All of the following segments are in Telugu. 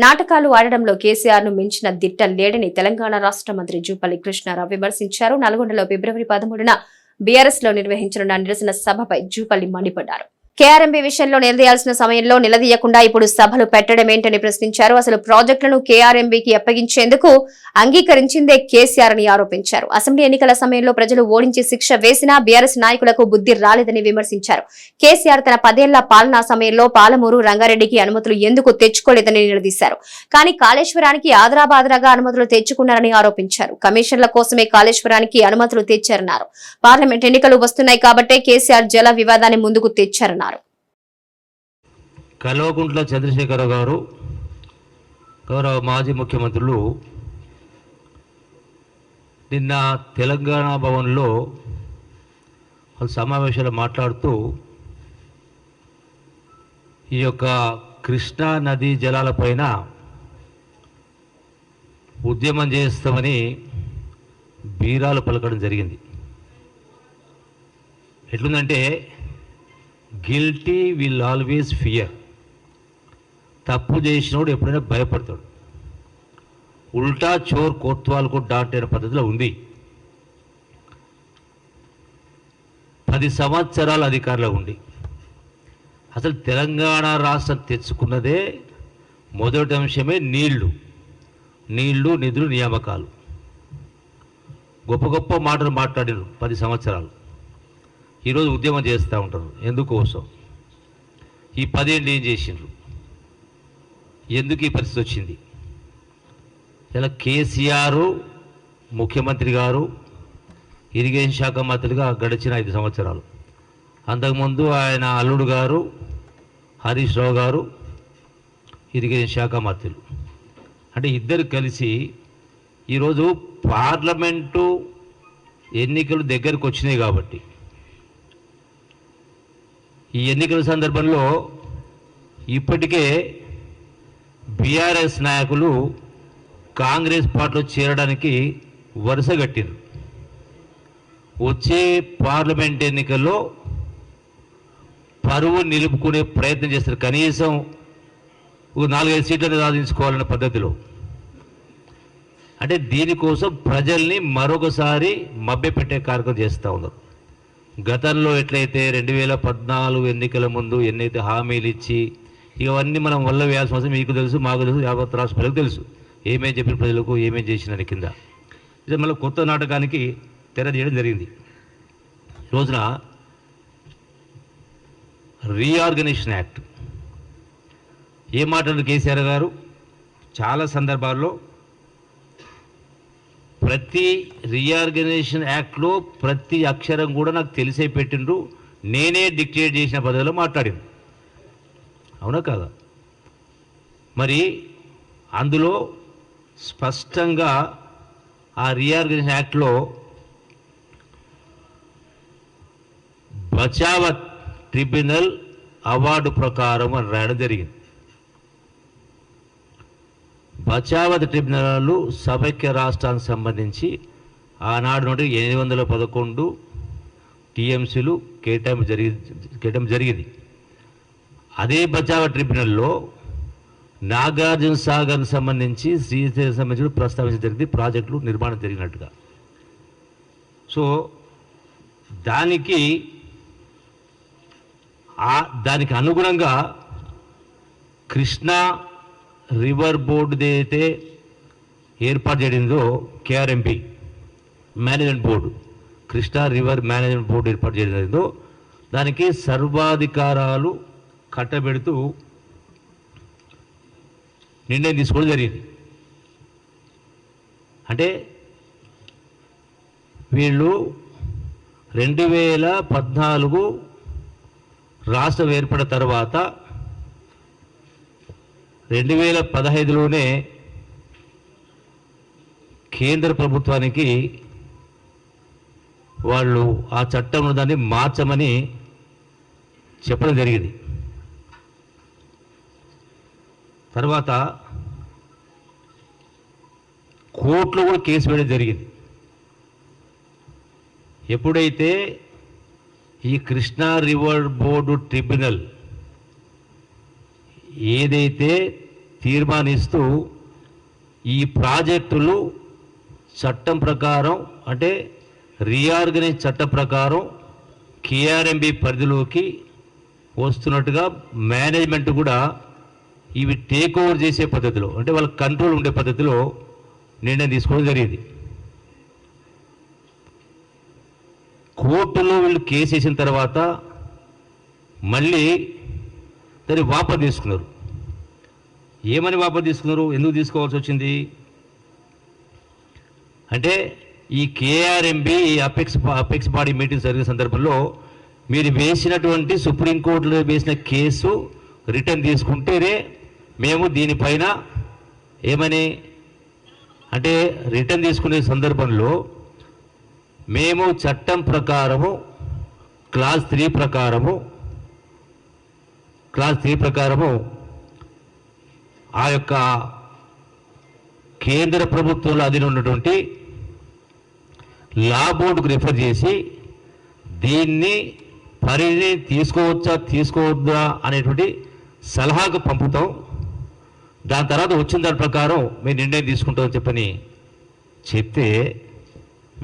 నాటకాలు ఆడడంలో కేసీఆర్ ను మించిన దిట్ట లేడని తెలంగాణ రాష్ట్ర మంత్రి జూపల్లి కృష్ణారావు విమర్శించారు. నల్గొండలో ఫిబ్రవరి 13న బీఆర్ఎస్ లో నిర్వహించనున్న నిరసన సభపై జూపల్లి మండిపడ్డారు. కేఆర్ఎంబీ విషయంలో నిలదీయాల్సిన సమయంలో నిలదీయకుండా ఇప్పుడు సభలు పెట్టడమేంటని ప్రశ్నించారు. అసలు ప్రాజెక్టులను కేఆర్ఎంబీకి అప్పగించేందుకు అంగీకరించిందే కేసీఆర్ అని ఆరోపించారు. అసెంబ్లీ ఎన్నికల సమయంలో ప్రజలు ఓడించి శిక్ష వేసినా బీఆర్ఎస్ నాయకులకు బుద్ధి రాలేదని విమర్శించారు. కేసీఆర్ తన 10 ఏళ్ల పాలనా సమయంలో పాలమూరు రంగారెడ్డికి అనుమతులు ఎందుకు తెచ్చుకోలేదని నిలదీశారు. కానీ కాళేశ్వరానికి ఆదరాబాదరాగా అనుమతులు తెచ్చుకున్నారని ఆరోపించారు. కమిషన్ల కోసమే కాళేశ్వరానికి అనుమతులు తెచ్చారన్నారు. పార్లమెంట్ ఎన్నికలు వస్తున్నాయి కాబట్టే కేసీఆర్ జల వివాదాన్ని ముందుకు తెచ్చారన్నారు. కల్వకుంట్ల చంద్రశేఖరరావు గారు గౌరవ మాజీ ముఖ్యమంత్రులు నిన్న తెలంగాణ భవన్లో సమావేశాలు మాట్లాడుతూ ఈ యొక్క కృష్ణా నదీ జలాలపైన ఉద్యమం చేస్తామని బీరాలు పలకడం జరిగింది. ఎట్లుందంటే గిల్టీ విల్ ఆల్వేస్ ఫియర్. తప్పు చేసినోడు ఎప్పుడైనా భయపడతాడు. ఉల్టా చోర్ కోత్వాల్కు డాట్ అనే పద్ధతిలో ఉంది. 10 సంవత్సరాల అధికారంలో ఉండి అసలు తెలంగాణ రాష్ట్రం తెచ్చుకున్నదే మొదటి అంశమే నీళ్లు, నిధులు, నియామకాలు. గొప్ప గొప్ప మాటలు మాట్లాడారు 10 సంవత్సరాలు. ఈరోజు ఉద్యమం చేస్తూ ఉంటారు. ఎందుకోసం? ఈ 10 ఏళ్ళు ఏం చేసిండ్రు? ఎందుకు ఈ పరిస్థితి వచ్చింది? ఇలా కేసీఆర్ ముఖ్యమంత్రి గారు ఇరిగేషన్ శాఖ మంత్రిగా గడిచిన 5 సంవత్సరాలు, అంతకుముందు ఆయన అల్లుడు గారు హరీష్ రావు గారు ఇరిగేషన్ శాఖ మంత్రులు. అంటే ఇద్దరు కలిసి ఈరోజు పార్లమెంటు ఎన్నికలు దగ్గరకు వచ్చినాయి కాబట్టి ఈ ఎన్నికల సందర్భంలో ఇప్పటికే బీఆర్ఎస్ నాయకులు కాంగ్రెస్ పార్టీలో చేరడానికి వరుస కట్టారు. వచ్చే పార్లమెంట్ ఎన్నికల్లో పరువు నిలుపుకునే ప్రయత్నం చేస్తారు. కనీసం 4-5 సీట్లను సాధించుకోవాలనే పద్ధతిలో. అంటే దీనికోసం ప్రజల్ని మరొకసారి మభ్యపెట్టే కార్యక్రమం చేస్తూ ఉన్నారు. గతంలో ఎట్లయితే 2014 ఎన్నికల ముందు ఎన్నైతే హామీలు ఇచ్చి ఇవన్నీ మనం వల్ల వేయాల్సిన అవసరం మీకు తెలుసు, మాకు తెలుసు, యావత్ రాష్ట్ర ప్రజలకు తెలుసు. ఏమేం చెప్పిన ప్రజలకు ఏమేం చేసిన కింద ఇది మళ్ళీ కొత్త నాటకానికి తెర తీయడం జరిగింది. రోజున రీఆర్గనైజేషన్ యాక్ట్ ఏం మాట్లాడారు కేసీఆర్ గారు? చాలా సందర్భాల్లో ప్రతి రీఆర్గనైజేషన్ యాక్ట్లో ప్రతి అక్షరం కూడా నాకు తెలిసే పెట్టిండ్రు, నేనే డిక్టేట్ చేసిన పద్ధతిలో మాట్లాడింది. అవునా కాదా? మరి అందులో స్పష్టంగా ఆ రీఆర్గనైజేషన్ యాక్ట్లో బచావత్ ట్రిబ్యునల్ అవార్డు ప్రకారం అని రాయడం జరిగింది. బచావత్ ట్రిబ్యునల్ సమైక్య రాష్ట్రానికి సంబంధించి ఆనాడు నుండి 811 టీఎంసీలు కేటాయింపు జరిగింది. అదే బచావత్ ట్రిబ్యునల్లో నాగార్జున సాగర్కి సంబంధించి శ్రీశైలం సంబంధించి ప్రస్తావించడం జరిగింది, ప్రాజెక్టులు నిర్మాణం జరిగినట్టుగా. సో దానికి అనుగుణంగా కృష్ణా రివర్ బోర్డు ఏదైతే ఏర్పాటు చేయడిందో KRMB management board, Krishna river management board ఏర్పాటు చేయడిందో దానికి సర్వాధికారాలు కట్టబెడుతూ నిర్ణయం తీసుకోవడం జరిగింది. అంటే వీళ్ళు 2014 రాష్ట్రం ఏర్పడిన తర్వాత 2015లోనే కేంద్ర ప్రభుత్వానికి వాళ్ళు ఆ చట్టంలో దాన్ని మార్చమని చెప్పడం జరిగింది. తర్వాత కోర్టులో కూడా కేసు వేయడం జరిగింది. ఎప్పుడైతే ఈ కృష్ణా రివర్ బోర్డు ట్రిబ్యునల్ ఏదైతే తీర్మానిస్తూ ఈ ప్రాజెక్టులు చట్టం ప్రకారం అంటే రీఆర్గనైజ్ చట్టం ప్రకారం కేఆర్ఎంబి పరిధిలోకి వస్తున్నట్టుగా మేనేజ్మెంట్ కూడా ఇవి టేక్ ఓవర్ చేసే పద్ధతిలో అంటే వాళ్ళ కంట్రోల్ ఉండే పద్ధతిలో నిర్ణయం తీసుకోవడం జరిగింది. కోర్టులో వీళ్ళు కేసు వేసిన తర్వాత మళ్ళీ దాన్ని వాపసు తీసుకున్నారు. ఏమని వాపసు తీసుకున్నారు, ఎందుకు తీసుకోవాల్సి వచ్చింది అంటే ఈ కేఆర్ఎంబి అపెక్స్ బాడీ మీటింగ్ జరిగిన సందర్భంలో మీరు వేసినటువంటి సుప్రీంకోర్టులో వేసిన కేసు రిటర్న్ తీసుకుంటేనే మేము దీనిపైన ఏమని అంటే రిటర్న్ తీసుకునే సందర్భంలో మేము చట్టం ప్రకారము క్లాస్ 3 ప్రకారము ఆ యొక్క కేంద్ర ప్రభుత్వంలో అధీనంలో ఉన్నటువంటి లా బోర్డుకు రిఫర్ చేసి దీన్ని పరిధిని తీసుకోవద్దా అనేటువంటి సలహాకు పంపుతాం. దాని తర్వాత వచ్చిన దాని ప్రకారం మేము నిర్ణయం తీసుకుంటామని చెప్పని చెప్తే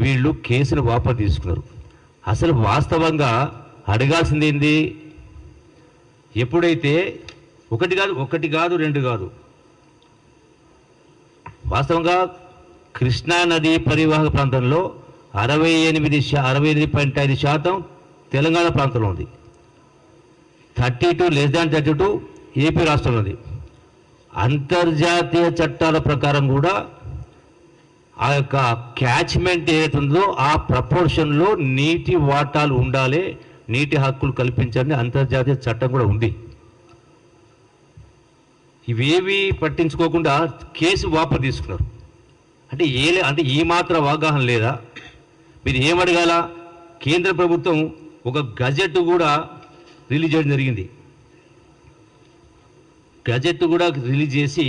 వీళ్ళు కేసును వాపసు తీసుకున్నారు. అసలు వాస్తవంగా అడగాల్సింది ఏంది, ఎప్పుడైతే ఒకటి కాదు 2 కాదు, వాస్తవంగా కృష్ణా నదీ పరివాహక ప్రాంతంలో 68.5% తెలంగాణ ప్రాంతంలో ఉంది, 32 ఏపీ రాష్ట్రంలో ఉంది. అంతర్జాతీయ చట్టాల ప్రకారం కూడా ఆ యొక్క క్యాచ్మెంట్ ఏదైతుందో ఆ ప్రపోర్షన్లో నీటి వాటాలు ఉండాలి, నీటి హక్కులు కల్పించాలని అంతర్జాతీయ చట్టం కూడా ఉంది. ఇవేవి పట్టించుకోకుండా కేసు వాపసు తీసుకున్నారు. అంటే ఈ మాత్రం అవగాహన లేదా? మీరు ఏమడగాల? కేంద్ర ప్రభుత్వం ఒక గజెట్ కూడా రిలీజ్ చేయడం జరిగింది. గజెట్ కూడా రిలీజ్ చేసి